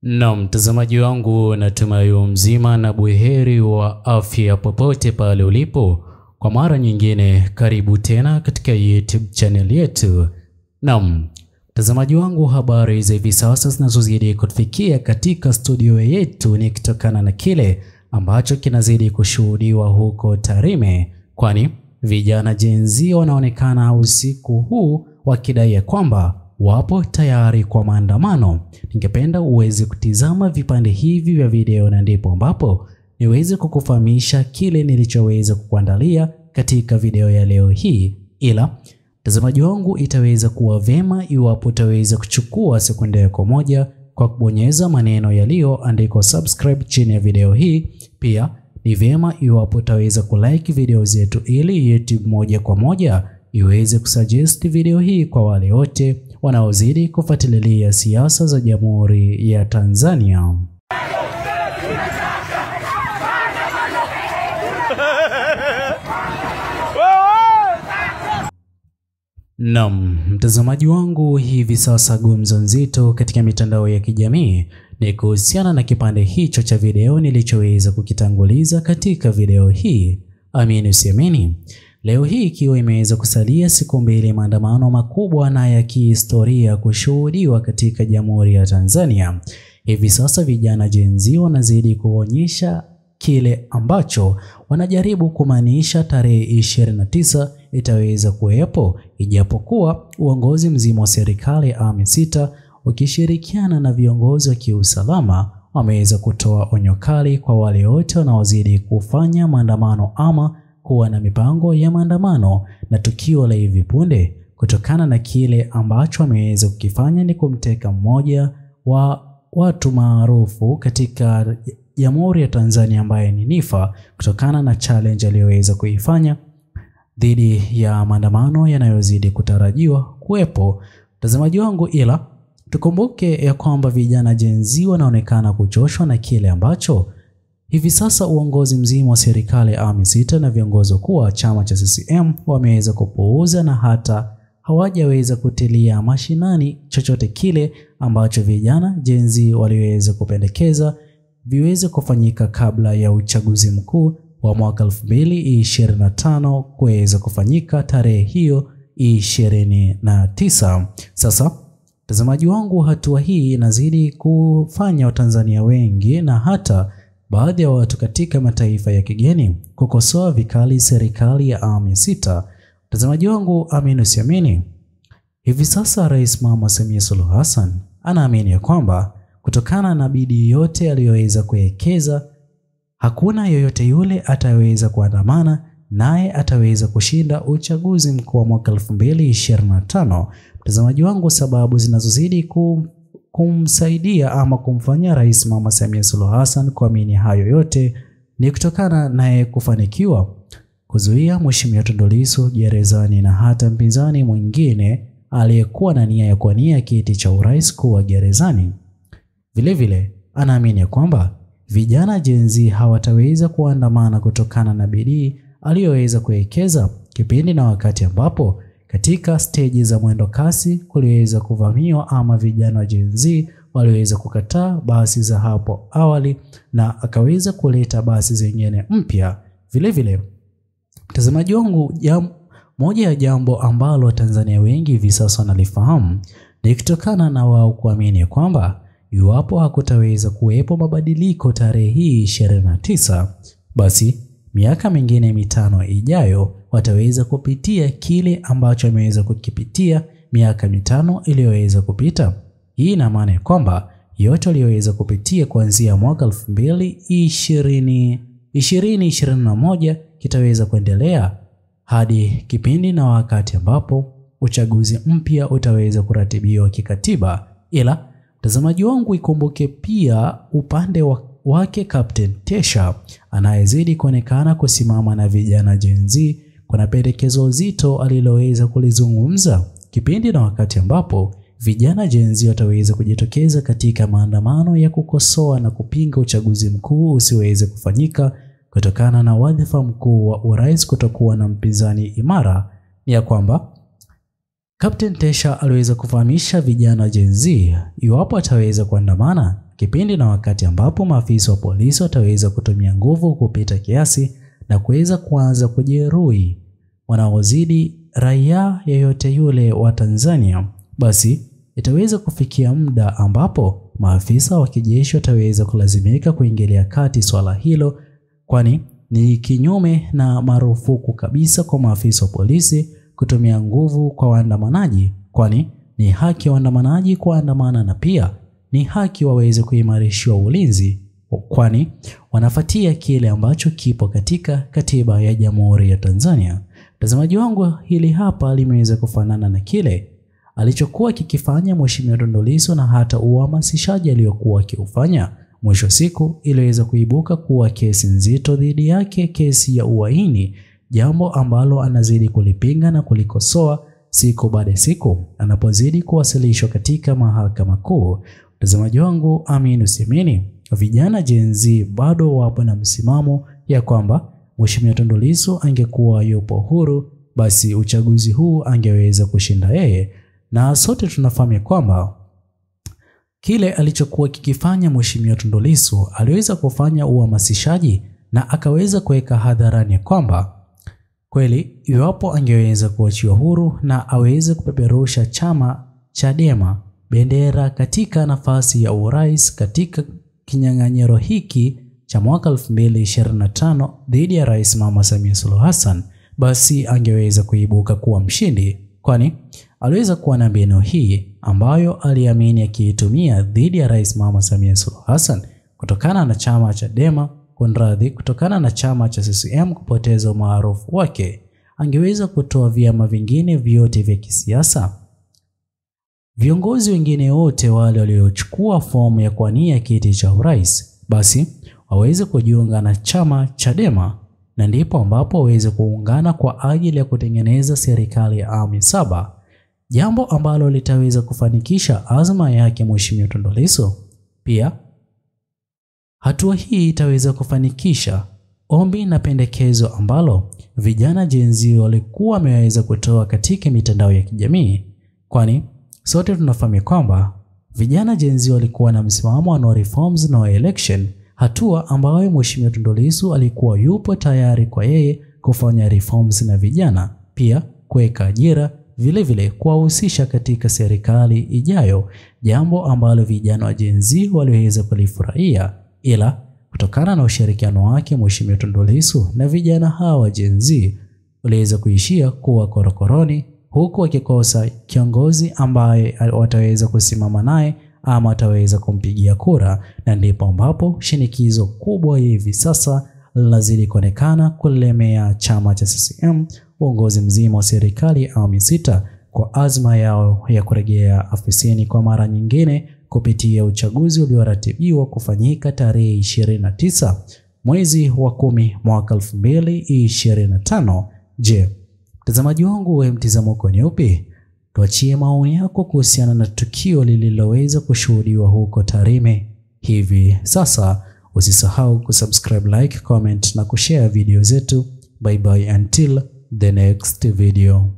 Na mtazamaji wangu, natumai mzima na buheri wa afya popote pale ulipo. Kwa mara nyingine karibu tena katika YouTube channel yetu. Na mtazamaji wangu, habari za hivi sasa zinazozidi kutufikia katika studio yetu ni kutokana na kile ambacho kinazidi kushuhudiwa huko Tarime, kwani vijana Gen Z wanaonekana usiku huu wakidai kwamba wapo tayari kwa maandamano. Ningependa uweze kutizama vipande hivi vya video na ndipo ambapo niweze kukufahamisha kile nilichoweza kukuandalia katika video ya leo hii. Ila mtazamaji wangu, itaweza kuwa vema iwapo utaweza kuchukua sekunde yako moja kwa kubonyeza maneno yaliyoandikwa subscribe chini ya video hii. Pia ni vema iwapo utaweza kulike video zetu ili YouTube moja kwa moja iweze kusuggest video hii kwa wale wote wanaozidi kufuatilia siasa za Jamhuri ya Tanzania. Naam, mtazamaji wangu, hivi sasa gumzo nzito katika mitandao ya kijamii ni kuhusiana na kipande hicho cha video nilichoweza kukitanguliza katika video hii. Amini usiamini, leo hii ikiwa imeweza kusalia siku mbili maandamano makubwa na ya kihistoria kushuhudiwa katika Jamhuri ya Tanzania, hivi sasa vijana Gen Z wanazidi kuonyesha kile ambacho wanajaribu kumaanisha tarehe 29 itaweza kuwepo, ijapokuwa uongozi mzima wa serikali awamu ya 6 ukishirikiana na viongozi wa kiusalama wameweza kutoa onyo kali kwa wale wote wanaozidi kufanya maandamano ama kuwa na mipango ya maandamano. Na tukio la hivi punde kutokana na kile ambacho ameweza kukifanya ni kumteka mmoja wa watu maarufu katika Jamhuri ya Tanzania ambaye ni Niffer, kutokana na challenge aliyoweza kuifanya dhidi ya maandamano yanayozidi kutarajiwa kuwepo, mtazamaji wangu. Ila tukumbuke ya kwamba vijana Gen Z wanaonekana kuchoshwa na kile ambacho hivi sasa uongozi mzima wa serikali awamu ya 6 na viongozi kuwa chama cha CCM wameweza kupuuza na hata hawajaweza kutilia mashinani chochote kile ambacho vijana Gen Z waliweza kupendekeza viweze kufanyika kabla ya uchaguzi mkuu wa mwaka 2025 kuweza kufanyika tarehe hiyo 29. Sasa mtazamaji wangu, hatua hii inazidi kufanya Watanzania wengi na hata baadhi ya watu katika mataifa ya kigeni kukosoa vikali serikali ya awamu ya 6. Mtazamaji wangu, amini usiamini, hivi sasa Rais Mama Samia Suluhu Hassan anaamini ya kwamba kutokana na bidii yote aliyoweza kuwekeza, hakuna yoyote yule ataweza kuandamana naye ataweza kushinda uchaguzi mkuu wa mwaka 2025. Mtazamaji wangu, sababu zinazozidi kumsaidia ama kumfanya Rais Mama Samia Suluhu Hassan kuamini hayo yote ni kutokana naye kufanikiwa kuzuia Mheshimiwa Tundu Lissu gerezani na hata mpinzani mwingine aliyekuwa na nia ya kuwania kiti cha urais kuwa gerezani. Vilevile anaamini kwamba vijana Gen Z hawataweza kuandamana kutokana na bidii aliyoweza kuwekeza kipindi na wakati ambapo katika stage za mwendo kasi kuliweza kuvamiwa ama vijana wa Gen Z waliweza kukataa basi za hapo awali na akaweza kuleta basi zingine mpya. Vilevile mtazamaji wangu, moja ya jambo ambalo Watanzania wengi hivi sasa wanalifahamu ni kutokana na wao kuamini kwamba iwapo hakutaweza kuwepo mabadiliko tarehe hii 29, basi miaka mingine 5 ijayo wataweza kupitia kile ambacho ameweza kukipitia miaka 5 iliyoweza kupita. Hii ina maana kwamba yote aliyoweza kupitia kuanzia mwaka 2021 kitaweza kuendelea hadi kipindi na wakati ambapo uchaguzi mpya utaweza kuratibiwa kikatiba. Ila mtazamaji wangu, ikumbuke pia upande wake Captain Tesha anayezidi kuonekana kusimama na vijana Gen Z. Kuna pendekezo zito aliloweza kulizungumza kipindi na wakati ambapo vijana Gen Z wataweza kujitokeza katika maandamano ya kukosoa na kupinga uchaguzi mkuu usiweze kufanyika kutokana na wadhifa mkuu wa urais kutokuwa na mpinzani imara. Ni ya kwamba Captain Tesha aliweza kufahamisha vijana wa Gen Z iwapo ataweza kuandamana kipindi na wakati ambapo maafisa wa polisi wataweza kutumia nguvu kupita kiasi na kuweza kuanza kujeruhi wanaozidi raia yeyote yule wa Tanzania, basi itaweza kufikia muda ambapo maafisa wa kijeshi wataweza kulazimika kuingilia kati swala hilo, kwani ni kinyume na marufuku kabisa kwa maafisa wa polisi kutumia nguvu kwa waandamanaji, kwani ni haki ya waandamanaji kuandamana na pia ni haki waweze kuimarishiwa ulinzi, kwani wanafuatia kile ambacho kipo katika katiba ya Jamhuri ya Tanzania. Mtazamaji wangu, hili hapa limeweza kufanana na kile alichokuwa kikifanya Mheshimiwa Tundu Lissu na hata uhamasishaji aliyokuwa akiufanya. Mwisho siku iliweza kuibuka kuwa kesi nzito dhidi yake, kesi ya uhaini, jambo ambalo anazidi kulipinga na kulikosoa siku baada ya siku anapozidi kuwasilishwa katika mahakama kuu. Mtazamaji wangu, amini usiamini, vijana Gen Z bado wapo na msimamo ya kwamba Mheshimiwa Tundu Lissu angekuwa yupo huru, basi uchaguzi huu angeweza kushinda yeye. Na sote tunafahamu kwamba kile alichokuwa kikifanya Mheshimiwa Tundu Lissu aliweza kufanya uhamasishaji na akaweza kuweka hadharani kwamba kweli iwapo angeweza kuachiwa huru na aweze kupeperusha chama Chadema bendera katika nafasi ya urais katika kinyang'anyiro hiki cha mwaka 2025 dhidi ya Rais Mama Samia Suluhu Hassan, basi angeweza kuibuka kuwa mshindi, kwani aliweza kuwa na mbinu hii ambayo aliamini akiitumia dhidi ya Rais Mama Samia Suluhu Hassan kutokana na chama Chadema kutokana na chama cha CCM kupoteza umaarufu wake, angeweza kutoa vyama vingine vyote vya kisiasa, viongozi wengine wote wale waliochukua fomu ya kuwania kiti cha urais, basi waweze kujiunga na chama Chadema, na ndipo ambapo waweze kuungana kwa ajili ya kutengeneza serikali ya awamu ya 7, jambo ambalo litaweza kufanikisha azma yake Mheshimiwa Tundu Lissu. Pia hatua hii itaweza kufanikisha ombi na pendekezo ambalo vijana Gen Z walikuwa wameweza kutoa katika mitandao ya kijamii, kwani sote tunafahamu kwamba vijana Gen Z walikuwa na msimamo wa no reforms no election, hatua ambayo Mheshimiwa Tundu Lissu alikuwa yupo tayari kwa yeye kufanya reforms na vijana, pia kuweka ajira, vile vile kuwahusisha katika serikali ijayo, jambo ambalo vijana wa Gen Z waliweza kulifurahia. Ila kutokana na ushirikiano wake Mheshimiwa Tundu Lissu na vijana hawa Gen Z waliweza kuishia kuwa korokoroni, huku wakikosa kiongozi ambaye wataweza kusimama naye ama wataweza kumpigia kura, na ndipo ambapo shinikizo kubwa hivi sasa lazidi kuonekana kulemea chama cha CCM, uongozi mzima wa serikali ya awamu ya 6 kwa azma yao ya kurejea afisini kwa mara nyingine kupitia uchaguzi ulioratibiwa kufanyika tarehe 29 mwezi wa 10 mwaka 2025. Je, mtazamaji wangu, wewe mtazamo wako ni upi? Tuachie maoni yako kuhusiana na tukio lililoweza kushuhudiwa huko Tarime hivi sasa. Usisahau kusubscribe, like, comment na kushare video zetu. Bye bye until the next video.